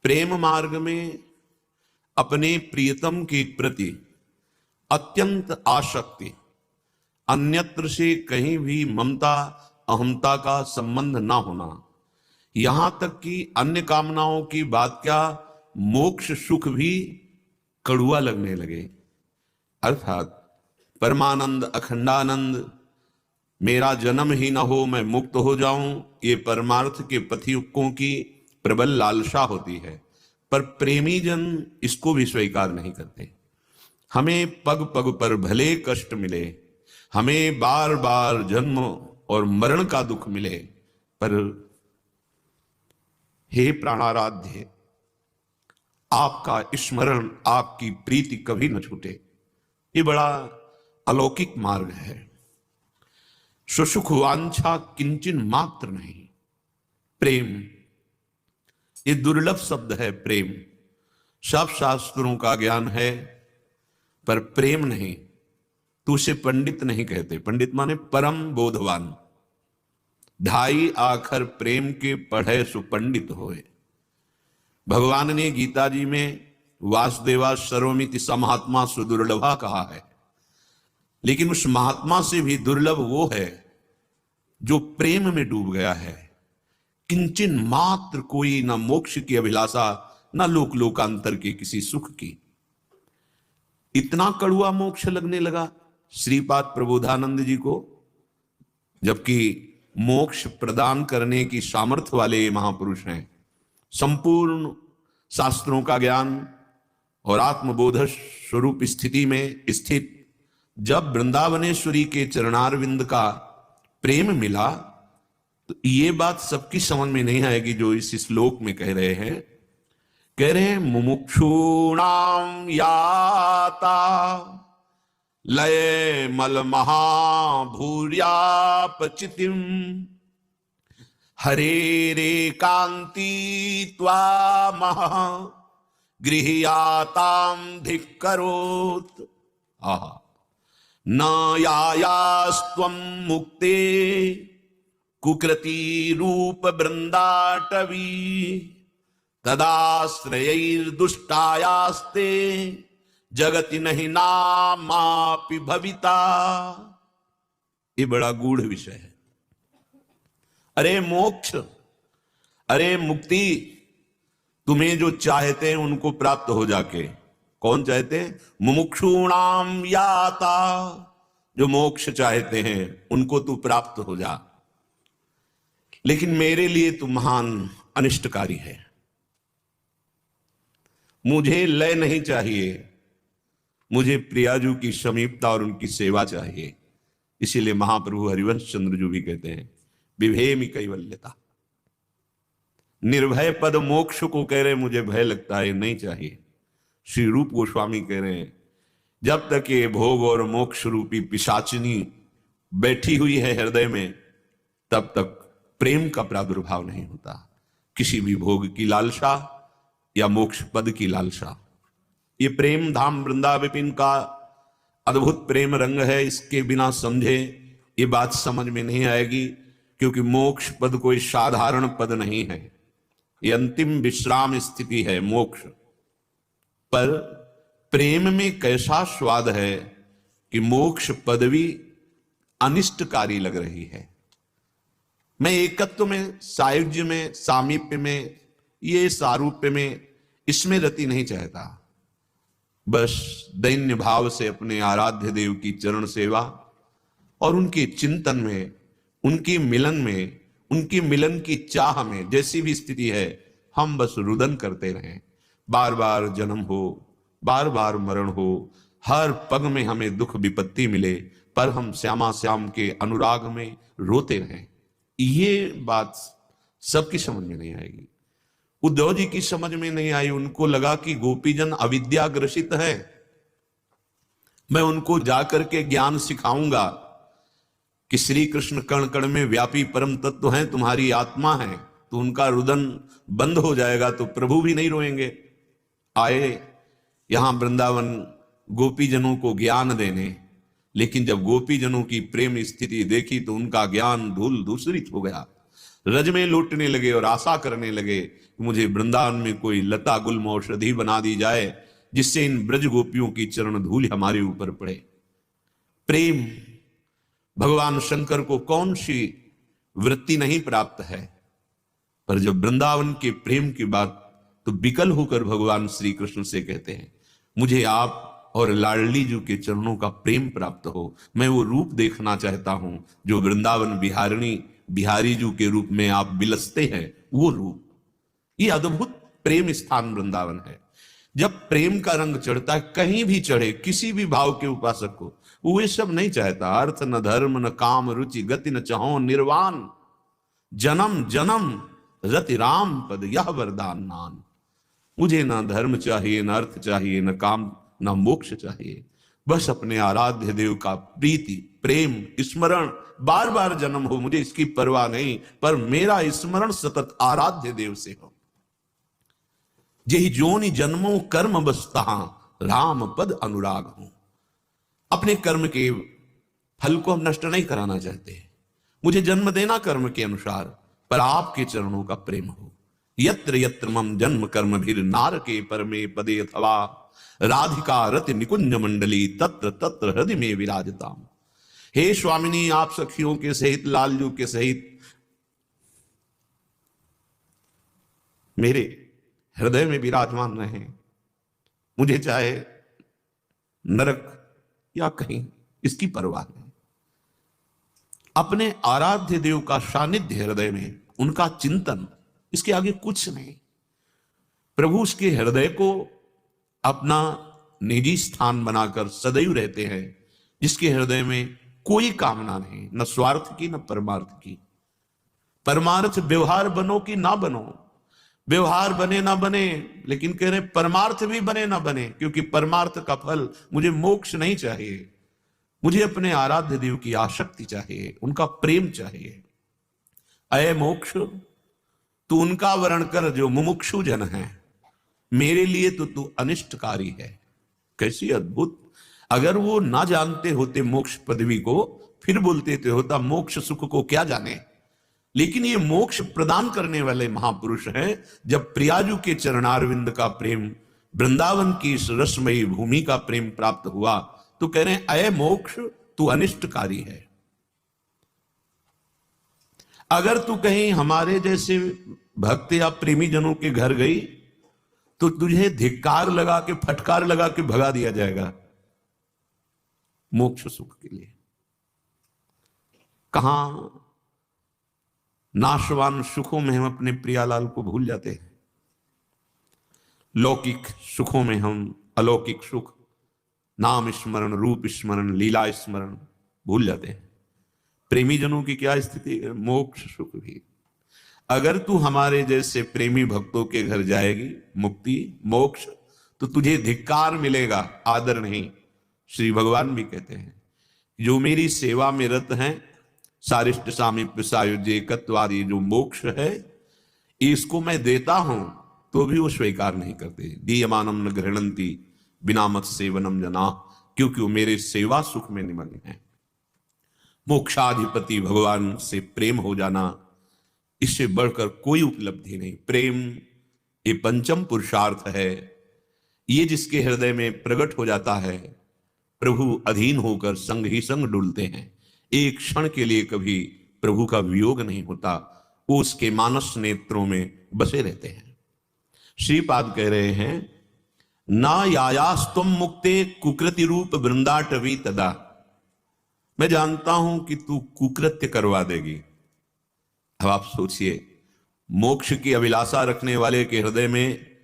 प्रेम मार्ग में अपने प्रियतम के प्रति अत्यंत आसक्ति, अन्यत्र से कहीं भी ममता अहमता का संबंध ना होना, यहां तक कि अन्य कामनाओं की बात क्या, मोक्ष सुख भी कड़ुआ लगने लगे। अर्थात परमानंद अखंडानंद, मेरा जन्म ही ना हो, मैं मुक्त हो जाऊं, ये परमार्थ के पथियुक्कों की प्रबल लालसा होती है। पर प्रेमी जन इसको भी स्वीकार नहीं करते। हमें पग पग पर भले कष्ट मिले, हमें बार बार जन्म और मरण का दुख मिले, पर हे प्राणाराध्य, आपका स्मरण, आपकी प्रीति कभी न छूटे। ये बड़ा अलौकिक मार्ग है। सुसुख वांछा किंचन मात्र नहीं। प्रेम, ये दुर्लभ शब्द है। प्रेम सब शास्त्रों का ज्ञान है, पर प्रेम नहीं। तो उसे पंडित नहीं कहते। पंडित माने परम बोधवान। ढाई आखर प्रेम के पढ़े सुपंडित होए। भगवान ने गीता जी में वासुदेवा सर्वमिति समहात्मा सुदुर्लभा कहा है, लेकिन उस महात्मा से भी दुर्लभ वो है जो प्रेम में डूब गया है। किंचन मात्र कोई, ना मोक्ष की अभिलाषा, ना लोक लोकांतर के किसी सुख की। इतना कड़ुआ मोक्ष लगने लगा श्रीपाद प्रबोधानंद जी को, जबकि मोक्ष प्रदान करने की सामर्थ्य वाले ये महापुरुष हैं। संपूर्ण शास्त्रों का ज्ञान और आत्मबोध स्वरूप स्थिति में स्थित जब वृंदावनेश्वरी के चरणारविंद का प्रेम मिला, तो ये बात सबकी समझ में नहीं आएगी जो इस श्लोक में कह रहे हैं। कह रहे हैं मुमुक्षूणाम याता लय मल महाभूर्यापचितिम हरे रे कांति त्वामह गृह्याताम धिक्करोत्। आहा, न यायास्त्वं मुक्ते कुकृति रूप वृंदाटवी तदाश्रयैर्दुष्टायास्ते जगति नहीं नामापि भविता। ये बड़ा गूढ़ विषय है। अरे मोक्ष, अरे मुक्ति, तुम्हें जो चाहते हैं उनको प्राप्त हो जाके। कौन चाहते हैं? मुमुक्षूणाम याता, जो मोक्ष चाहते हैं उनको तू प्राप्त हो जा। लेकिन मेरे लिए तू महान अनिष्टकारी है। मुझे लय नहीं चाहिए, मुझे प्रियाजू की समीपता और उनकी सेवा चाहिए। इसीलिए महाप्रभु हरिवंश चंद्र जी भी कहते हैं विभेमि कैवल्यता। निर्भय पद मोक्ष को कह रहे मुझे भय लगता है, नहीं चाहिए। श्री रूप गोस्वामी कह रहे हैं जब तक ये भोग और मोक्ष रूपी पिशाचिनी बैठी हुई है हृदय में, तब तक प्रेम का प्रादुर्भाव नहीं होता। किसी भी भोग की लालसा या मोक्ष पद की लालसा। ये प्रेम धाम वृंदा विपिन का अद्भुत प्रेम रंग है। इसके बिना समझे ये बात समझ में नहीं आएगी, क्योंकि मोक्ष पद कोई साधारण पद नहीं है। ये अंतिम विश्राम स्थिति है मोक्ष। पर प्रेम में कैसा स्वाद है कि मोक्ष पदवी अनिष्टकारी लग रही है। मैं एकत्व में, सायुज्य में, सामीप्य में, ये सारूप्य में, इसमें रति नहीं चाहता। बस दैन्य भाव से अपने आराध्य देव की चरण सेवा और उनके चिंतन में, उनके मिलन में, उनके मिलन की चाह में, जैसी भी स्थिति है हम बस रुदन करते रहें। बार बार जन्म हो, बार बार मरण हो, हर पग में हमें दुख विपत्ति मिले, पर हम श्यामा श्याम के अनुराग में रोते रहें। ये बात सबकी समझ में नहीं आएगी। उद्धव जी की समझ में नहीं आई। उनको लगा कि गोपीजन अविद्याग्रसित है, मैं उनको जाकर के ज्ञान सिखाऊंगा कि श्री कृष्ण कण कण में व्यापी परम तत्व हैं, तुम्हारी आत्मा है, तो उनका रुदन बंद हो जाएगा, तो प्रभु भी नहीं रोएंगे। आए यहां वृंदावन गोपीजनों को ज्ञान देने, लेकिन जब गोपीजनों की प्रेम स्थिति देखी तो उनका ज्ञान धूल दूसरित हो गया। रज में लौटने लगे और आशा करने लगे कि मुझे वृंदावन में कोई लता गुल्म औषधि बना दी जाए जिससे इन ब्रज गोपियों की चरण धूल हमारे ऊपर पड़े। प्रेम, भगवान शंकर को कौन सी वृत्ति नहीं प्राप्त है, पर जब वृंदावन के प्रेम की बात, तो विकल होकर भगवान श्री कृष्ण से कहते हैं, मुझे आप और लाडली जी के चरणों का प्रेम प्राप्त हो, मैं वो रूप देखना चाहता हूं जो वृंदावन बिहारी जी के रूप में आप बिलसते हैं, वो रूप। ये अद्भुत प्रेम स्थान वृंदावन है। जब प्रेम का रंग चढ़ता है, कहीं भी चढ़े, किसी भी भाव के उपासक को, वो ये सब नहीं चाहता। अर्थ न धर्म न काम रुचि गति न चाहो निर्वाण, जन्म जन्म रति राम पद यह वरदान नान। मुझे ना धर्म चाहिए, न अर्थ चाहिए, न काम, न मोक्ष चाहिए, बस अपने आराध्य देव का प्रीति प्रेम स्मरण, बार बार जन्म हो, मुझे इसकी परवाह नहीं, पर मेरा स्मरण सतत आराध्य देव से हो। यही जोनि जन्मों कर्म बसता राम पद अनुराग हूं। अपने कर्म के फल को हम नष्ट नहीं कराना चाहते, मुझे जन्म देना कर्म के अनुसार, पर आपके चरणों का प्रेम हो। यत्र यत्र मम जन्म कर्म भीर नार के परमे पदे अथवा राधिका रति निकुंज मंडली तत्र तत्र हृदय में विराजता। हे स्वामिनी, आप सखियों के सहित लालजू के सहित मेरे हृदय में विराजमान रहे। मुझे चाहे नरक या कहीं, इसकी परवाह नहीं। अपने आराध्य देव का सानिध्य हृदय में, उनका चिंतन, इसके आगे कुछ नहीं। प्रभु उसके हृदय को अपना निजी स्थान बनाकर सदैव रहते हैं, जिसके हृदय में कोई कामना नहीं, न स्वार्थ की न परमार्थ की। परमार्थ व्यवहार बनो कि ना बनो, व्यवहार बने ना बने, लेकिन कह रहे परमार्थ भी बने ना बने, क्योंकि परमार्थ का फल मुझे मोक्ष नहीं चाहिए, मुझे अपने आराध्य देव की आसक्ति चाहिए, उनका प्रेम चाहिए। अय मोक्ष, तू उनका वर्ण कर जो मुमुक्षु जन है, मेरे लिए तो तू अनिष्टकारी है। कैसी अद्भुत! अगर वो ना जानते होते मोक्ष पदवी को, फिर बोलते थे होता मोक्ष सुख को क्या जाने, लेकिन ये मोक्ष प्रदान करने वाले महापुरुष हैं। जब प्रियाजू के चरणारविंद का प्रेम, वृंदावन की इस रसमयी भूमि का प्रेम प्राप्त हुआ, तो कह रहे हैं अय मोक्ष, तू अनिष्टकारी है। अगर तू कहीं हमारे जैसे भक्त या प्रेमी जनों के घर गई, तो तुझे धिक्कार लगा के, फटकार लगा के भगा दिया जाएगा मोक्ष सुख के लिए। कहां नाशवान सुखों में हम अपने प्रियालाल को भूल जाते हैं, लौकिक सुखों में हम अलौकिक सुख, नाम स्मरण, रूप स्मरण, लीला स्मरण भूल जाते हैं। प्रेमी जनों की क्या स्थिति है? मोक्ष सुख भी। अगर तू हमारे जैसे प्रेमी भक्तों के घर जाएगी, मुक्ति मोक्ष, तो तुझे धिक्कार मिलेगा, आदर नहीं। श्री भगवान भी कहते हैं, जो मेरी सेवा में रत हैं, सारिष्ट सामीप्य सायुज्य एकत्वादि जो मोक्ष है, इसको मैं देता हूं तो भी वो स्वीकार नहीं करते। दीयमानम न गृह्णन्ति बिना मत सेवनम जना, क्योंकि वो मेरे सेवा सुख में निमग्न है। मोक्षाधिपति भगवान से प्रेम हो जाना, इससे बढ़कर कोई उपलब्धि नहीं। प्रेम ये पंचम पुरुषार्थ है। ये जिसके हृदय में प्रकट हो जाता है, प्रभु अधीन होकर संग ही संग डुलते हैं। एक क्षण के लिए कभी प्रभु का वियोग नहीं होता, वो उसके मानस नेत्रों में बसे रहते हैं। श्रीपाद कह रहे हैं, ना यायास्तुम मुक्ते कुकृति रूप वृंदाटवी तदा। मैं जानता हूं कि तू कुकृत्य करवा देगी। अब आप सोचिए, मोक्ष की अभिलाषा रखने वाले के हृदय में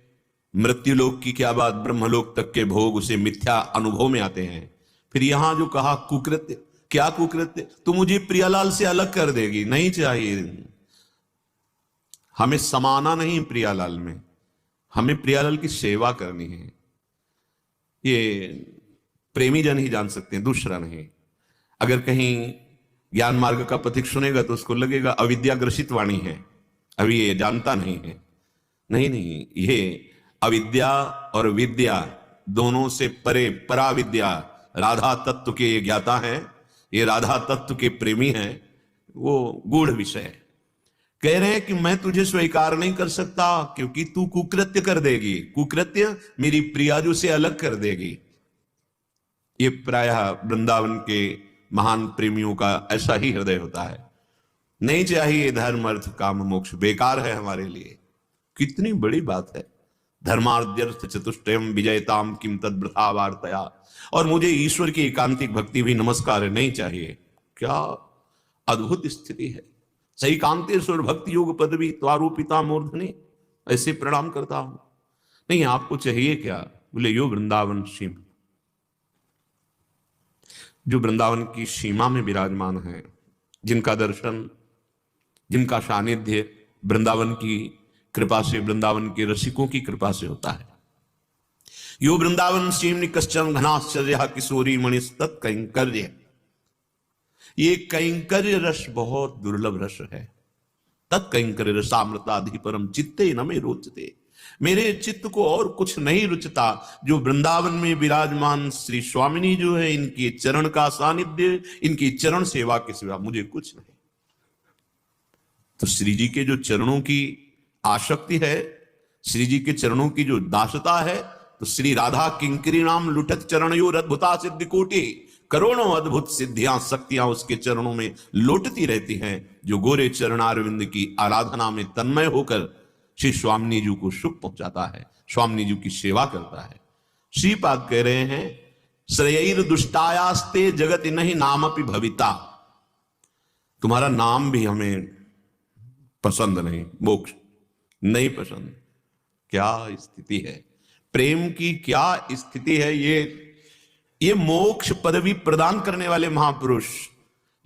मृत्युलोक की क्या बात, ब्रह्मलोक तक के भोग उसे मिथ्या अनुभव में आते हैं। फिर यहां जो कहा कुकृत्य, क्या कुकृत्य? तो मुझे प्रियालाल से अलग कर देगी, नहीं चाहिए। हमें समाना नहीं प्रियालाल में, हमें प्रियालाल की सेवा करनी है। ये प्रेमी जन ही जान सकते हैं, दूसरा नहीं। अगर कहीं ज्ञान मार्ग का पथिक सुनेगा तो उसको लगेगा अविद्या ग्रसित वाणी है, अभी ये जानता नहीं है। नहीं नहीं, ये अविद्या और विद्या दोनों से परे पराविद्या, राधा तत्व के ये ज्ञाता है, ये राधा तत्व के प्रेमी हैं, वो गूढ़ विषय है। कह रहे हैं कि मैं तुझे स्वीकार नहीं कर सकता क्योंकि तू कुकृत्य कर देगी, कुकृत्य मेरी प्रियाजू से अलग कर देगी। ये प्रायः वृंदावन के महान प्रेमियों का ऐसा ही हृदय होता है। नहीं चाहिए धर्म अर्थ काम मोक्ष, बेकार है हमारे लिए। कितनी बड़ी बात है, धर्माद्यर्थ चतुष्टयम विजयताम किम तद्वृथा वार्तया, और मुझे ईश्वर की एकांतिक भक्ति भी नमस्कार नहीं चाहिए। क्या अद्भुत स्थिति है। सही कांतेश्वर भक्ति योग पदवी त्वारूपिता मूर्धने, ऐसे प्रणाम करता हूं। नहीं, आपको चाहिए क्या? बोले यो वृंदावन सीमा, जो वृंदावन की सीमा में विराजमान है, जिनका दर्शन, जिनका सानिध्य वृंदावन की कृपा से, वृंदावन के रसिकों की कृपा से होता है। यो वृंदावन सीमनि कश्चन घनाश्चर्य किशोरी मणिस्तत् कैंकर्य, ये कैंकर्य रस बहुत दुर्लभ रस है। तत्कैंकर्य रसामृताधिपरम चित्ते न मे रोचते, मेरे चित्त को और कुछ नहीं रुचता जो वृंदावन में विराजमान श्री स्वामिनी जो है, इनके चरण का सानिध्य, इनकी चरण सेवा के सिवा मुझे कुछ नहीं। तो श्री जी के जो चरणों की आसक्ति है, श्री जी के चरणों की जो दासता है, तो श्री राधा किंकरी नाम लुटत चरणयोर अद्भुता सिद्धि कोटि, करोड़ों अद्भुत सिद्धियां शक्तियां उसके चरणों में लौटती रहती हैं। जो गोरे चरणारविंद की आराधना में तन्मय होकर श्री स्वामिनी जी को सुख पहुंचाता है, स्वामिनी जी की सेवा करता है। श्रीपाद कह रहे हैं, श्रेयर दुष्टायास्ते जगत नहीं नामपि भविता, तुम्हारा नाम भी हमें पसंद नहीं, मोक्ष नहीं पसंद। क्या स्थिति है, प्रेम की क्या स्थिति है। ये मोक्ष पदवी प्रदान करने वाले महापुरुष,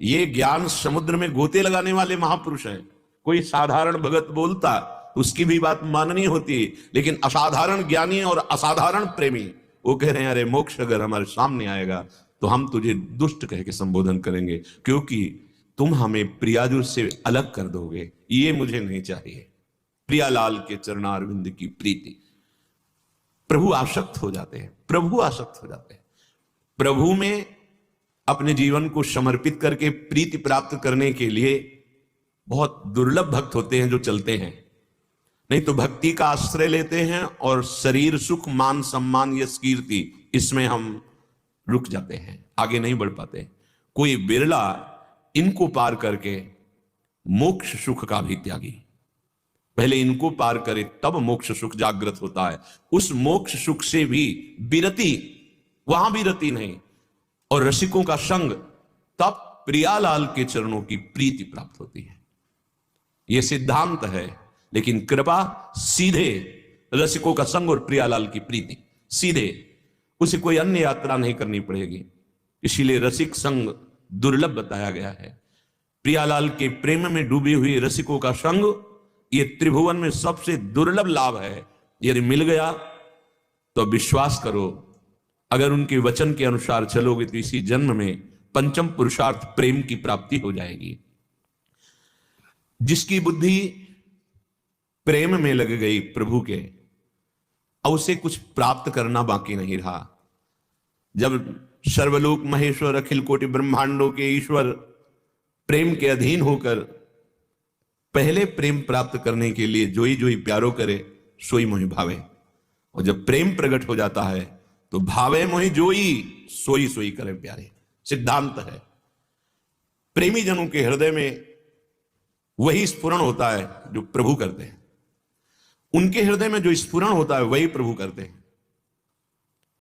ये ज्ञान समुद्र में गोते लगाने वाले महापुरुष हैं। कोई साधारण भगत बोलता उसकी भी बात माननी होती, लेकिन असाधारण ज्ञानी और असाधारण प्रेमी वो कह रहे हैं, अरे मोक्ष अगर हमारे सामने आएगा तो हम तुझे दुष्ट कह के संबोधन करेंगे, क्योंकि तुम हमें प्रियाजू से अलग कर दोगे, ये मुझे नहीं चाहिए। प्रियालाल के चरणारविंद की प्रीति, प्रभु आसक्त हो जाते हैं, प्रभु आसक्त हो जाते हैं। प्रभु में अपने जीवन को समर्पित करके प्रीति प्राप्त करने के लिए बहुत दुर्लभ भक्त होते हैं जो चलते हैं। नहीं तो भक्ति का आश्रय लेते हैं और शरीर सुख, मान सम्मान, यश कीर्ति, इसमें हम रुक जाते हैं, आगे नहीं बढ़ पाते। कोई बिरला इनको पार करके मोक्ष सुख का भी त्यागी, पहले इनको पार करे तब मोक्ष सुख जागृत होता है। उस मोक्ष सुख से भी विरति, वहां भी रति नहीं, और रसिकों का संग, तब प्रियालाल के चरणों की प्रीति प्राप्त होती है। यह सिद्धांत है, लेकिन कृपा सीधे रसिकों का संग और प्रियालाल की प्रीति, सीधे, उसे कोई अन्य यात्रा नहीं करनी पड़ेगी। इसीलिए रसिक संग दुर्लभ बताया गया है। प्रियालाल के प्रेम में डूबी हुई रसिकों का संग ये त्रिभुवन में सबसे दुर्लभ लाभ है। यदि मिल गया तो विश्वास करो, अगर उनके वचन के अनुसार चलोगे तो इसी जन्म में पंचम पुरुषार्थ प्रेम की प्राप्ति हो जाएगी। जिसकी बुद्धि प्रेम में लग गई प्रभु के, अब उसे कुछ प्राप्त करना बाकी नहीं रहा। जब सर्वलोक महेश्वर अखिल कोटि ब्रह्मांडों के ईश्वर प्रेम के अधीन होकर पहले प्रेम प्राप्त करने के लिए जोई जोई प्यारो करे सोई मोहि भावे, और जब प्रेम प्रकट हो जाता है तो भावे मोहि जोई सोई सोई करे प्यारे। सिद्धांत है, प्रेमी जनों के हृदय में वही स्फुरण होता है जो प्रभु करते हैं, उनके हृदय में जो स्फुरण होता है वही प्रभु करते हैं।